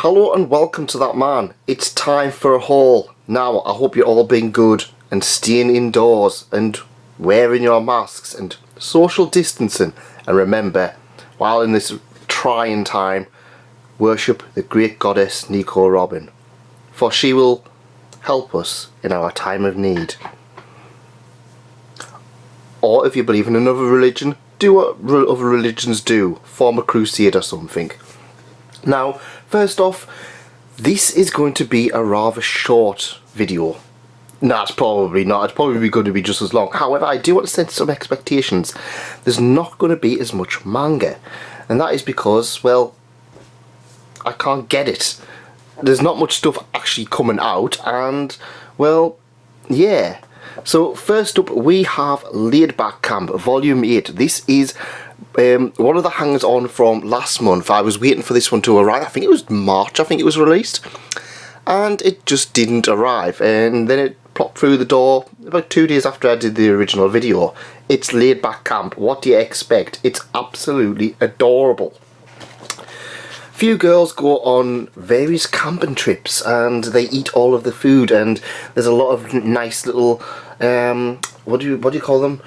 Hello and welcome to That Man. It's time for a haul. Now, I hope you're all being good and staying indoors and wearing your masks and social distancing. And remember, while in this trying time, worship the great goddess Nico Robin, for she will help us in our time of need. Or if you believe in another religion, do what other religions do. Form a crusade or something. Now, first off, this is going to be a rather short video. No, it's probably not. It's probably going to be just as long. However, I do want to set some expectations. There's not going to be as much manga. And that is because, well, I can't get it. There's not much stuff actually coming out. And, well, yeah. So, first up, we have Laid Back Camp, Volume 8. This is one of the hangers-on from last month. I was waiting for this one to arrive. I think it was March, I think it was released. And it just didn't arrive. And then it plopped through the door about 2 days after I did the original video. It's Laid Back Camp. What do you expect? It's absolutely adorable. Few girls go on various camping trips and they eat all of the food, and there's a lot of nice little what do you call them?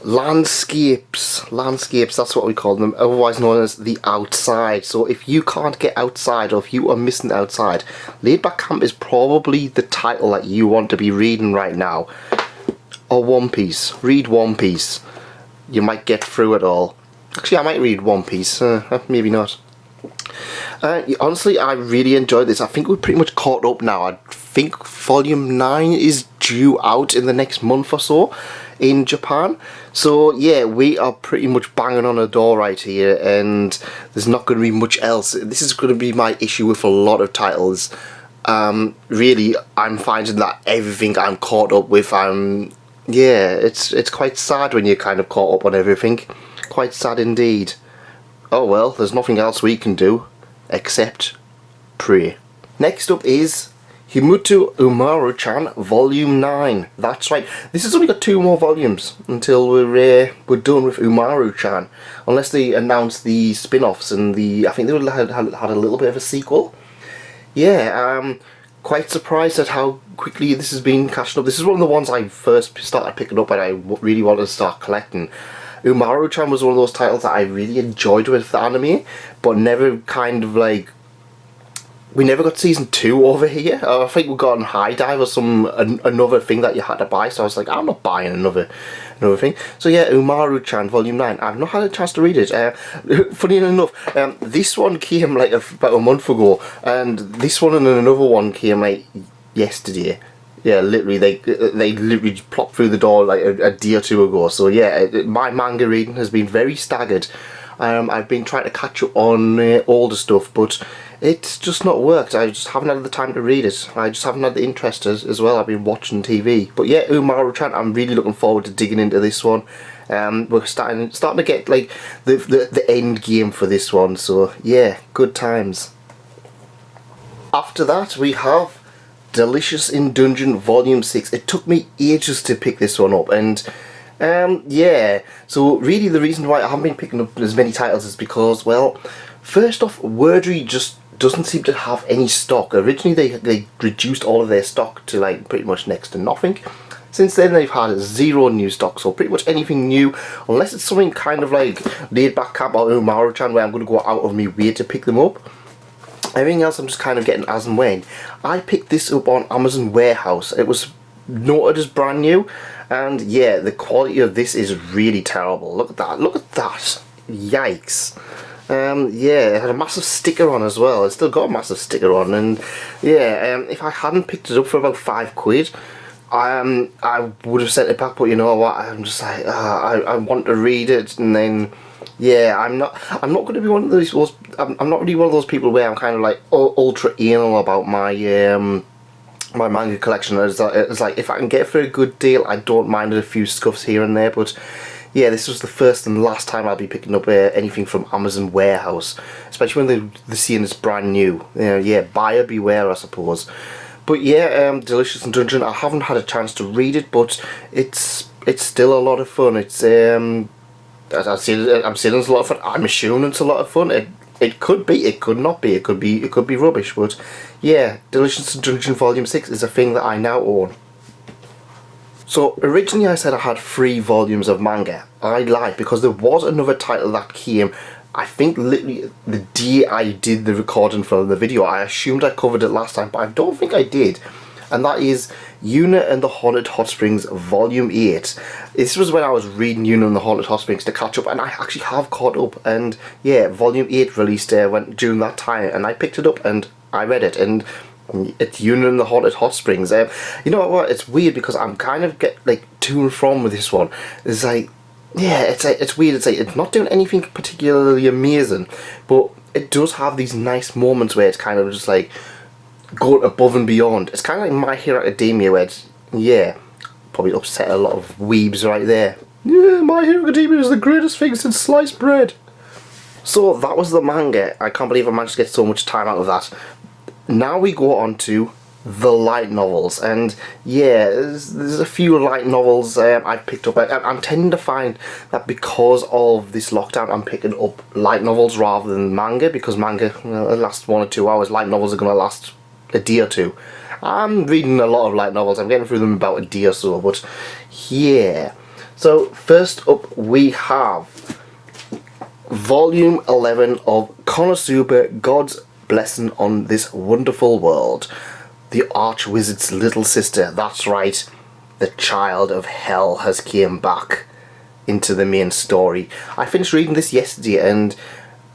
Landscapes, that's what we call them, otherwise known as the outside. So if you can't get outside, or if you are missing outside, Laid Back Camp is probably the title that you want to be reading right now. Or One Piece. Read One Piece. You might get through it all. Actually, I might read One Piece, maybe not. Honestly, I really enjoyed this. I think we're pretty much caught up now. I think Volume 9 is due out in the next month or so in Japan. So yeah, we are pretty much banging on a door right here, and there's not going to be much else. This is going to be my issue with a lot of titles. Really, I'm finding that everything I'm caught up with, yeah, it's quite sad when you're kind of caught up on everything. Quite sad indeed. Oh well, there's nothing else we can do except pray. Next up is Umaruchan Volume 9. That's right. This has only got 2 more volumes until we're done with Umaruchan, unless they announce the spin-offs and I think they had a little bit of a sequel. Yeah, quite surprised at how quickly this has been catching up. This is one of the ones I first started picking up and I really wanted to start collecting. Umaruchan was one of those titles that I really enjoyed with the anime, but never kind of like... We never got season 2 over here. I think we got on High Dive or another thing that you had to buy, so I was like, I'm not buying another thing. So yeah, Umaruchan Volume 9. I've not had a chance to read it. Funny enough, this one came like about a month ago, and this one and another one came like yesterday. Yeah, literally, they literally plopped through the door like a day or 2 ago. So yeah, my manga reading has been very staggered. I've been trying to catch up on older stuff, but it's just not worked. I just haven't had the time to read it. I just haven't had the interest as well. I've been watching TV. But yeah, Umaruchan, I'm really looking forward to digging into this one. We're starting to get like the end game for this one. So yeah, good times. After that, we have Delicious in Dungeon Volume 6. It took me ages to pick this one up, and yeah, so really the reason why I haven't been picking up as many titles is because, well, first off, Wordry just doesn't seem to have any stock. Originally they reduced all of their stock to like pretty much next to nothing. Since then they've had 0 new stock, so pretty much anything new, unless it's something kind of like Laid Back Camp or Umaruchan where I'm going to go out of my way to pick them up. Everything else I'm just kind of getting as and when. I picked this up on Amazon Warehouse. It was noted as brand new, and yeah, the quality of this is really terrible. Look at that, look at that. Yikes. Yeah, it had a massive sticker on as well. It's still got a massive sticker on, and yeah, if I hadn't picked it up for about £5, I would have sent it back, but you know what, I'm just like, I want to read it, and then yeah, I'm not going to be one of those. I'm not really one of those people where I'm kind of like ultra anal about my my manga collection. It's like if I can get it for a good deal, I don't mind a few scuffs here and there. But yeah, this was the first and last time I'll be picking up anything from Amazon Warehouse, especially when they're seeing it's brand new. Yeah, buyer beware, I suppose. But yeah, Delicious in Dungeon. I haven't had a chance to read it, but it's still a lot of fun. It's I'm saying it's a lot of fun. I'm assuming it's a lot of fun. It could be, it could not be, it could be rubbish, but yeah, Delicious Dungeon Volume 6 is a thing that I now own. So originally I said I had 3 volumes of manga. I lied, because there was another title that came, I think literally the day I did the recording for the video. I assumed I covered it last time, but I don't think I did. And that is Yuna and the Haunted Hot Springs Volume 8. This was when I was reading Yuna and the Haunted Hot Springs to catch up, and I actually have caught up. And yeah, Volume 8 released during that time, and I picked it up and I read it, and it's Yuna and the Haunted Hot Springs. You know what? It's weird because I'm kind of to and from with this one. It's like, yeah, it's weird. It's not doing anything particularly amazing, but it does have these nice moments where it's kind of just like going above and beyond. It's kind of like My Hero Academia, where it's, yeah, probably upset a lot of weebs right there. Yeah, My Hero Academia is the greatest thing since sliced bread. So that was the manga. I can't believe I managed to get so much time out of that. Now we go on to the light novels, and yeah, there's a few light novels I've picked up. I'm tending to find that because of this lockdown, I'm picking up light novels rather than manga, because manga, well, it lasts 1 or 2 hours. Light novels are going to last a day or two. I'm reading a lot of light novels. I'm getting through them about a day or so, but yeah. So first up we have Volume 11 of Konosuba, God's Blessing on This Wonderful World. The Archwizard's little sister, that's right, the child of hell has came back into the main story. I finished reading this yesterday and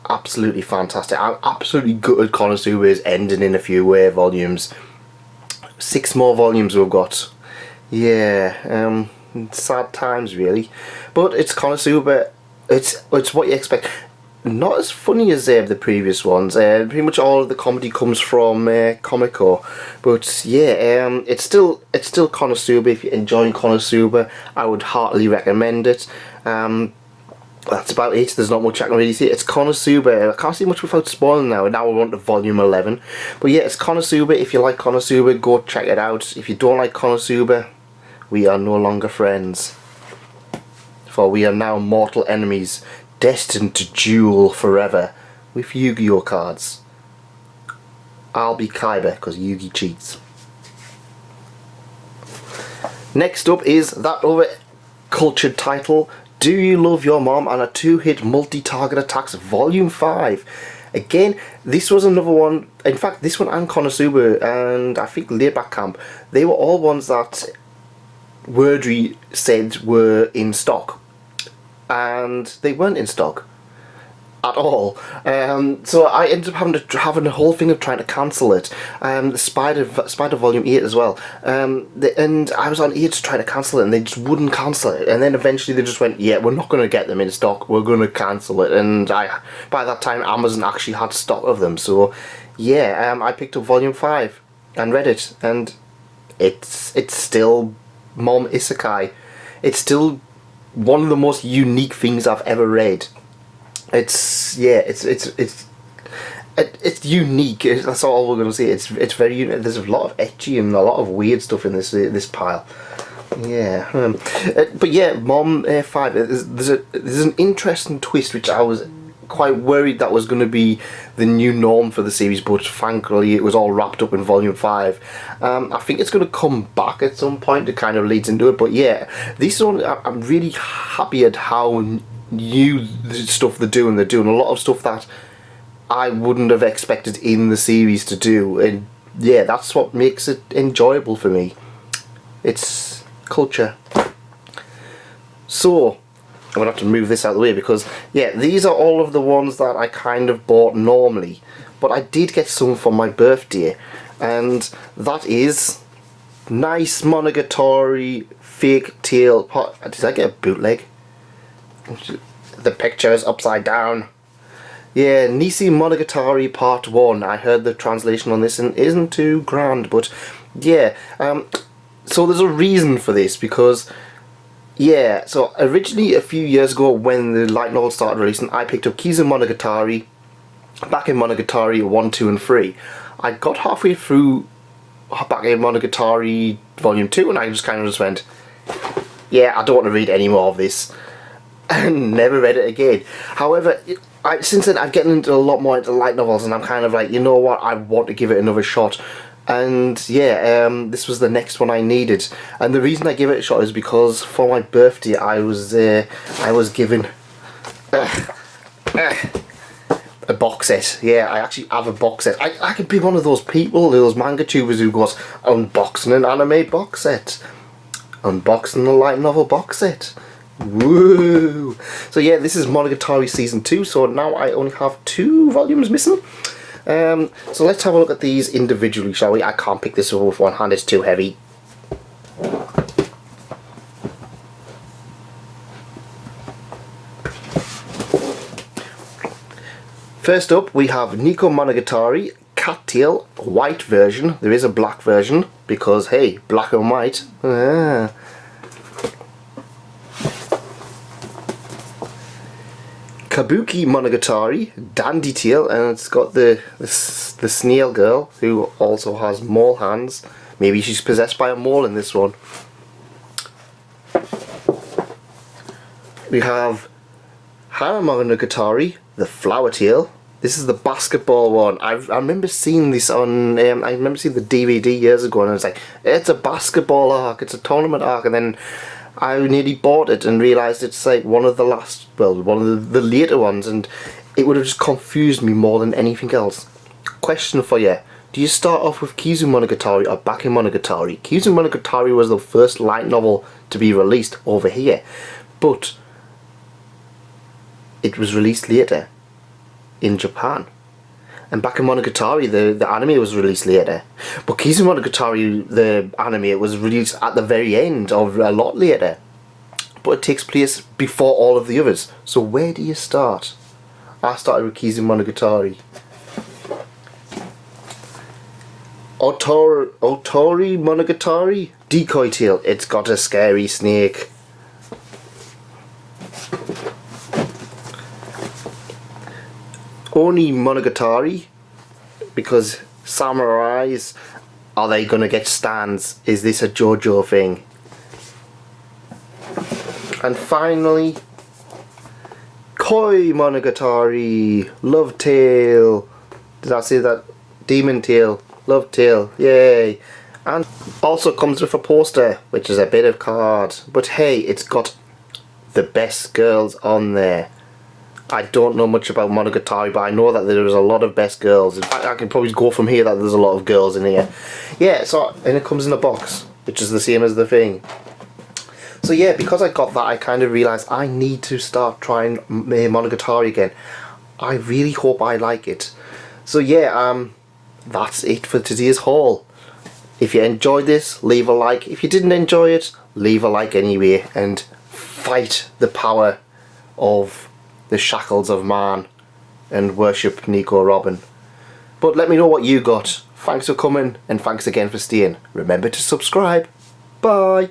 absolutely fantastic. I'm absolutely gutted Konosuba is ending in a few volumes. 6 more volumes we've got. Yeah, sad times really. But it's Konosuba, it's what you expect. Not as funny as the previous ones. Pretty much all of the comedy comes from Comico, but yeah, it's still Konosuba. If you're enjoying Konosuba, I would heartily recommend it. That's about it. There's not much I can really say. It's Konosuba. I can't see much without spoiling now. Now we're on to Volume 11. But yeah, it's Konosuba. If you like Konosuba, go check it out. If you don't like Konosuba, we are no longer friends, for we are now mortal enemies, destined to duel forever with Yu-Gi-Oh cards. I'll be Kaiba because Yugi cheats. Next up is that other cultured title, Do You Love Your Mom and a 2-Hit Multi-Target Attacks Volume 5. Again, this was another one. In fact, this one and Konosuba and I think Laidback Camp, they were all ones that Wordry said were in stock, and they weren't in stock at all. So I ended up having a whole thing of trying to cancel it. Spider Volume 8 as well. And I was on 8 to try to cancel it, and they just wouldn't cancel it. And then eventually they just went, yeah, we're not going to get them in stock, we're going to cancel it. And by that time Amazon actually had stock of them. So yeah, I picked up Volume 5 and read it, and it's still Mom Isekai. It's still one of the most unique things I've ever read. It's unique. That's all we're gonna say. It's very unique. There's a lot of ecchi and a lot of weird stuff in this pile. Yeah, but yeah, Mom 5. There's an interesting twist which I was quite worried that was going to be the new norm for the series, but thankfully it was all wrapped up in Volume 5. I think it's going to come back at some point. It kind of leads into it, but yeah, this one I'm really happy at how new the stuff they're doing. They're doing a lot of stuff that I wouldn't have expected in the series to do, and yeah, that's what makes it enjoyable for me. It's culture. So I'm going to have to move this out of the way because, yeah, these are all of the ones that I kind of bought normally. But I did get some for my birthday. And that is Nice Monogatari Fake Tail Pot. Did I get a bootleg? The picture is upside down. Yeah, Nisi Monogatari Part 1. I heard the translation on this and it isn't too grand. But, yeah. So there's a reason for this because... yeah, so originally a few years ago when the light novel started releasing, I picked up Kizu Monogatari back in Monogatari 1, 2 and 3. I got halfway through back in Monogatari Volume 2 and I just kind of just went, yeah, I don't want to read any more of this. And never read it again. However, since then I've gotten into a lot more into light novels, and I'm kind of like, you know what, I want to give it another shot. And yeah, this was the next one I needed, and the reason I gave it a shot is because for my birthday I was given a box set. Yeah, I actually have a box set. I could be one of those people, those manga tubers who goes unboxing an anime box set, unboxing a light novel box set. Woo! So yeah, this is Monogatari Season 2, so now I only have 2 volumes missing. So let's have a look at these individually, shall we? I can't pick this up with one hand, it's too heavy. First up, we have Nico Monogatari, Cattail, white version. There is a black version, because hey, black and white. Kabuki Monogatari, Dandy Tail, and it's got the snail girl who also has mole hands. Maybe she's possessed by a mole in this one. We have Hana Monogatari, the Flower Tail. This is the basketball one. I remember seeing this on. I remember seeing the DVD years ago, and I was like, it's a basketball arc, it's a tournament arc, and then I nearly bought it and realised it's like one of the last, well, one of the later ones, and it would have just confused me more than anything else. Question for you. Do you start off with Kizu Monogatari or Baki Monogatari? Kizu Monogatari was the first light novel to be released over here, but it was released later in Japan. And Baki Monogatari, the anime, was released later. But Kizu Monogatari, the anime, it was released at the very end, or a lot later. But it takes place before all of the others. So where do you start? I started with Kizu Monogatari. Otori Monogatari, Decoy Tail. It's got a scary snake. Oni Monogatari, because samurais, are they gonna get stands? Is this a JoJo thing? And finally, Koi Monogatari, Love Tale. Did I say that? Demon Tail, Love Tale, yay! And also comes with a poster, which is a bit of card. But hey, it's got the best girls on there. I don't know much about Monogatari, but I know that there's a lot of best girls. In fact, I can probably go from here that there's a lot of girls in here. Yeah, so, and it comes in a box, which is the same as the thing. So yeah, because I got that, I kind of realised I need to start trying Monogatari again. I really hope I like it. So yeah, that's it for today's haul. If you enjoyed this, leave a like. If you didn't enjoy it, leave a like anyway, and fight the power of the shackles of man and worship Nico Robin. But let me know what you got. Thanks for coming, and thanks again for staying. Remember to subscribe. Bye.